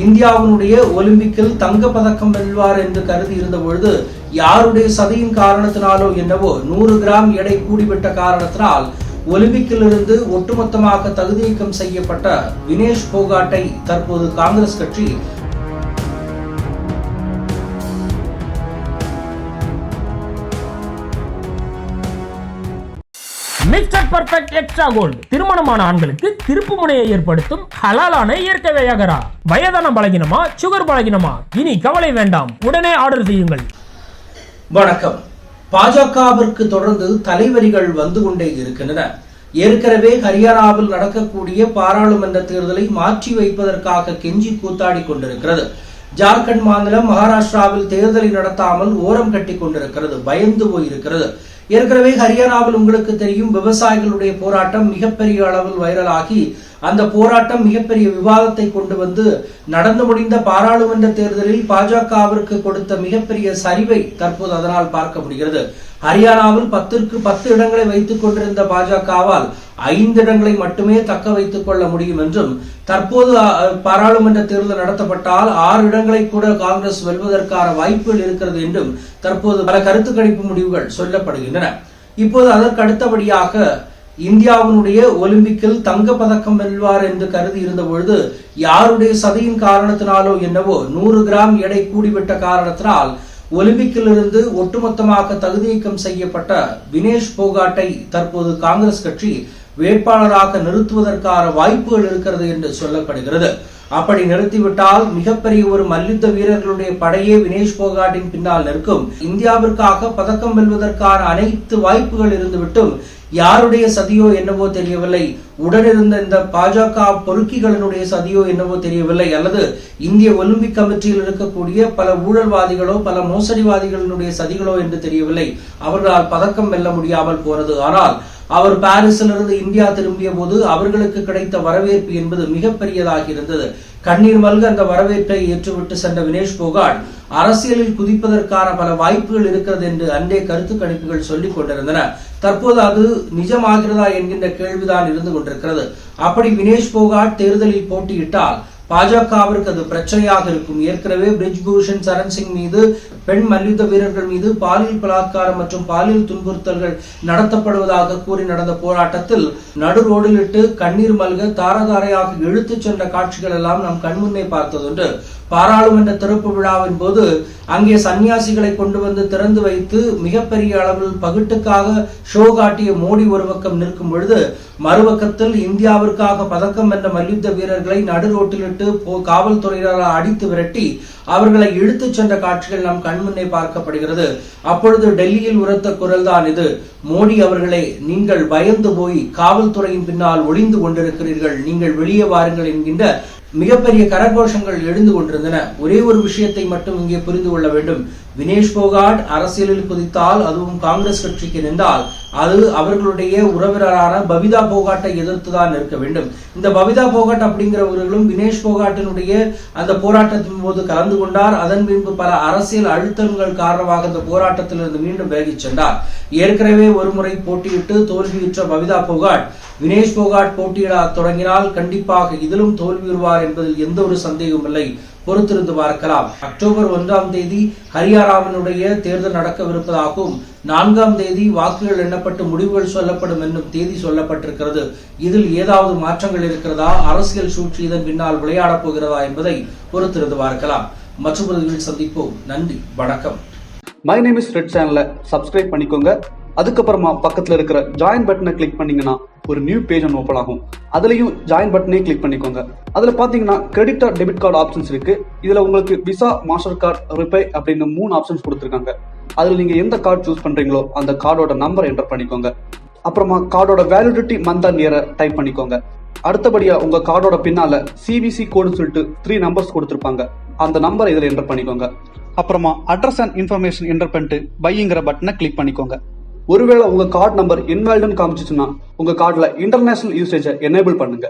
இந்தியாவினுடைய ஒலிம்பிக்கில் தங்க பதக்கம் வெல்வார் என்று கருதி இருந்த பொழுது யாருடைய சதியின் காரணத்தினாலோ என்னவோ 100 கிராம் எடை கூடிவிட்ட காரணத்தினால் ஒலிம்பிக்கில் இருந்து ஒட்டுமொத்தமாக தகுதி நீக்கம் செய்யப்பட்ட வினேஷ் போகாட்டை தற்போது காங்கிரஸ் கட்சி மிஸ்டர் பர்ஃபெக்ட் எக்ஸ்ட்ரா கோல்டு திருமணமான ஆண்களுக்கு திருப்பு முனையை ஏற்படுத்தும் ஹலாலான இயற்கை வியாகரா. வயதான பலகினமா, சுகர் பலகினமா, இனி கவலை வேண்டாம், உடனே ஆர்டர் செய்யுங்கள். வணக்கம். பாஜகவிற்கு தொடர்ந்து தலைவரிகள் வந்து கொண்டே இருக்கின்றன. ஏற்கனவே ஹரியானாவில் நடக்கக்கூடிய பாராளுமன்ற தேர்தலை மாற்றி வைப்பதற்காக கெஞ்சி கூத்தாடி கொண்டிருக்கிறது. ஜார்க்கண்ட் மாநிலம் மகாராஷ்டிராவில் தேர்தலை நடத்தாமல் ஓரம் கட்டி கொண்டிருக்கிறது, பயந்து போயிருக்கிறது. ஏற்கனவே ஹரியானாவில் உங்களுக்கு தெரியும், விவசாயிகளுடைய போராட்டம் மிகப்பெரிய அளவில் வைரலாகி அந்த போராட்டம் மிகப்பெரிய விவாதத்தை கொண்டு வந்து நடந்து முடிந்த பாராளுமன்ற தேர்தலில் பாஜகவிற்கு கொடுத்த மிகப்பெரிய சரிவை தற்போது அதனால் பார்க்க முடிகிறது. ஹரியானாவில் 10க்கு 10 இடங்களை வைத்துக் கொண்டிருந்த பாஜகவால் 5 இடங்களை மட்டுமே தக்க வைத்துக் கொள்ள முடியும் என்றும், தற்போது பாராளுமன்ற தேர்தல் நடத்தப்பட்டால் 6 இடங்களை கூட காங்கிரஸ் வெல்வதற்கான வாய்ப்புகள் இருக்கிறது என்றும் தற்போது பல கருத்து கணிப்பு முடிவுகள் சொல்லப்படுகின்றன. இப்போது அதற்கு அடுத்தபடியாக இந்தியாவினுடைய ஒலிம்பிக்கில் தங்க பதக்கம் வெல்வார் என்று கருதி இருந்த பொழுது யாருடைய சதியின் காரணத்தினாலோ என்னவோ 100 கிராம் எடை கூடிவிட்ட காரணத்தினால் ஒலிம்பிக்கில் இருந்து ஒட்டுமொத்தமாக தகுதி நீக்கம் செய்யப்பட்ட வினேஷ் போகாட்டை தற்போது காங்கிரஸ் கட்சி வேட்பாளராக நிறுத்துவதற்கான வாய்ப்புகள் இருக்கிறது என்று சொல்லப்படுகிறது. அப்படி நிறுத்திவிட்டால் மிகப்பெரிய ஒரு மல்யுத்த வீரர்களுடைய படையே வினேஷ் போகாட்டின் பின்னால் நிற்கும். இந்தியாவிற்காக பதக்கம் வெல்வதற்கான அனைத்து வாய்ப்புகள் இருந்துவிட்டும் யாருடைய சதியோ என்னவோ தெரியவில்லை, உடனிருந்த இந்த பாஜக பொறுக்கிகளினுடைய சதியோ என்னவோ தெரியவில்லை, அல்லது இந்திய ஒலிம்பிக் கமிட்டியில் இருக்கக்கூடிய பல ஊழல்வாதிகளோ பல மோசடிவாதிகளினுடைய சதிகளோ என்று தெரியவில்லை, அவர்களால் பதக்கம் வெல்ல முடியாமல் போனது. ஆனால் அவர் பாரிஸிலிருந்து இந்தியா திரும்பிய போது அவர்களுக்கு கிடைத்த வரவேற்பு என்பது மிகப்பெரியதாக இருந்தது. கண்ணீர் மல்க அந்த வரவேற்பை ஏற்றுவிட்டு சென்ற வினேஷ் போகாட் அரசியலில் குதிப்பதற்கான பல வாய்ப்புகள் இருக்கிறது என்று அன்றே கருத்து கணிப்புகள் சொல்லிக் கொண்டிருந்தன. தற்போது அது நிஜமாகிறதா என்கின்ற கேள்விதான் இருந்து கொண்டிருக்கிறது. அப்படி வினேஷ் போகாட் தேர்தலில் போட்டியிட்டால் பாஜகவிற்கு அது பிரச்சனையாக இருக்கும். ஏற்கனவே பிரிஜ்பூஷன் சரண் சிங் மீது, பெண் மல்யுத்த வீரர்கள் மீது பாலியல் பலாத்காரம் மற்றும் பாலியல் துன்புறுத்தல்கள் நடத்தப்படுவதாக கூறி நடந்த போராட்டத்தில் நடு ரோடிலிட்டு கண்ணீர் மல்க தாரதாரையாக இழுத்துச் சென்ற காட்சிகள் எல்லாம் நாம் கண்முன்னே பார்த்ததுண்டு. பாராளுமன்ற திறப்பு விழாவின் போது அங்கே சன்னியாசிகளை கொண்டு வந்து திறந்து வைத்து மிகப்பெரிய அளவில் பகிட்டுக்காக ஷோ காட்டிய மோடி ஒரு பக்கம் நிற்கும் பொழுது, மறுபக்கத்தில் இந்தியாவிற்காக பதக்கம் வென்ற மல்யுத்த வீரர்களை நடு ரோட்டிலிட்டு காவல்துறையினரால் அடித்து விரட்டி அவர்களை இழுத்துச் சென்ற காட்சிகள் நம் கண்முன்னே பார்க்கப்படுகிறது. அப்பொழுது டெல்லியில் உரத்த குரல் தான் இது, மோடி அவர்களே, நீங்கள் பயந்து போய் காவல்துறையின் பின்னால் ஒளிந்து கொண்டிருக்கிறீர்கள், நீங்கள் வெளியே வாருங்கள் என்கின்ற மிகப்பெரிய கரகோஷங்கள் எழுந்து கொண்டிருந்தன. ஒரே ஒரு விஷயத்தை மட்டும் இங்கே புரிந்து கொள்ள வேண்டும். வினேஷ் போகாட் அரசியலில் குதித்தால், அதுவும் காங்கிரஸ் கட்சிக்கு நின்றால், அது அவர்களுடைய உறவினரான பபிதா போகாட்டை எதிர்த்துதான் நிற்க வேண்டும். இந்த பபிதா போகாட் அப்படிங்கிறவர்களும் வினேஷ் போகாட்டினுடைய அந்த போராட்டத்தின் போது கலந்து கொண்டார். அதன் பின்பு பல அரசியல் அழுத்தங்கள் காரணமாக அந்த போராட்டத்திலிருந்து மீண்டும் விலகிச் சென்றார். ஏற்கனவே ஒருமுறை போட்டியிட்டு தோல்வியுற்ற பபிதா போகாட் வினேஷ் போகாட் போட்டியிட தொடங்கினால் கண்டிப்பாக இதிலும் தோல்வியுறுவார் என்பதில் எந்த ஒரு சந்தேகமும் இல்லை. பொறுத்திருந்து பார்க்கலாம். அக்டோபர் 1ஆம் தேதி ஹரியானாவினுடைய தேர்தல் நடக்கவிருப்பதாகவும் 4ஆம் தேதி வாக்குகள் எண்ணப்பட்டு முடிவுகள் சொல்லப்படும் என்னும் தேதி சொல்லப்பட்டிருக்கிறது. இதில் ஏதாவது மாற்றங்கள் இருக்கிறதா, அரசியல் சூழ்ச்சி இதன் பின்னால் விளையாடப் போகிறதா என்பதை பொறுத்திருந்து பார்க்கலாம். மற்றொரு சந்திப்போம். நன்றி, வணக்கம். மை நேம் இஸ் ரெட் சேனலை சப்ஸ்கிரைப் பண்ணிக்கோங்க. அதுக்கப்புறமா பக்கத்துல இருக்கிற ஜாயின் பட்டனை கிளிக் பண்ணீங்கன்னா ஒரு நியூ பேஜ் ஒன்று ஓப்பன் ஆகும். அதுலயும் ஜாயின் பட்டனே கிளிக் பண்ணிக்கோங்க. அதுல பாத்தீங்கன்னா credit R debit card options இருக்கு. இதுல உங்களுக்கு விசா, மாஸ்டர் கார்டு, ரிப்பே அப்படின்னு 3 ஆப்ஷன்ஸ் கொடுத்துருக்காங்க. அதுல நீங்க எந்த கார்டு சூஸ் பண்றீங்களோ அந்த கார்டோட நம்பர் என்டர் பண்ணிக்கோங்க. அப்புறமா கார்டோட வேலிடிட்டி மந்த் அண்ட் இயரை டைப் பண்ணிக்கோங்க. அடுத்தபடியா உங்க கார்டோட பின்னால சிவிசி கோடுன்னு சொல்லிட்டு 3 நம்பர்ஸ் கொடுத்துருப்பாங்க. அந்த நம்பரை இதுல என்டர் பண்ணிக்கோங்க. அப்புறமா அட்ரஸ் அண்ட் இன்ஃபர்மேஷன் என்டர் பண்ணிட்டு பைங்கிற பட்டனை கிளிக் பண்ணிக்கோங்க. ஒருவேளை உங்க கார்டு நம்பர் இன்வாலிட்னு காமிச்சிச்சுன்னா உங்க கார்டுல இன்டர்நேஷனல் யூசேஜை எனேபிள் பண்ணுங்க.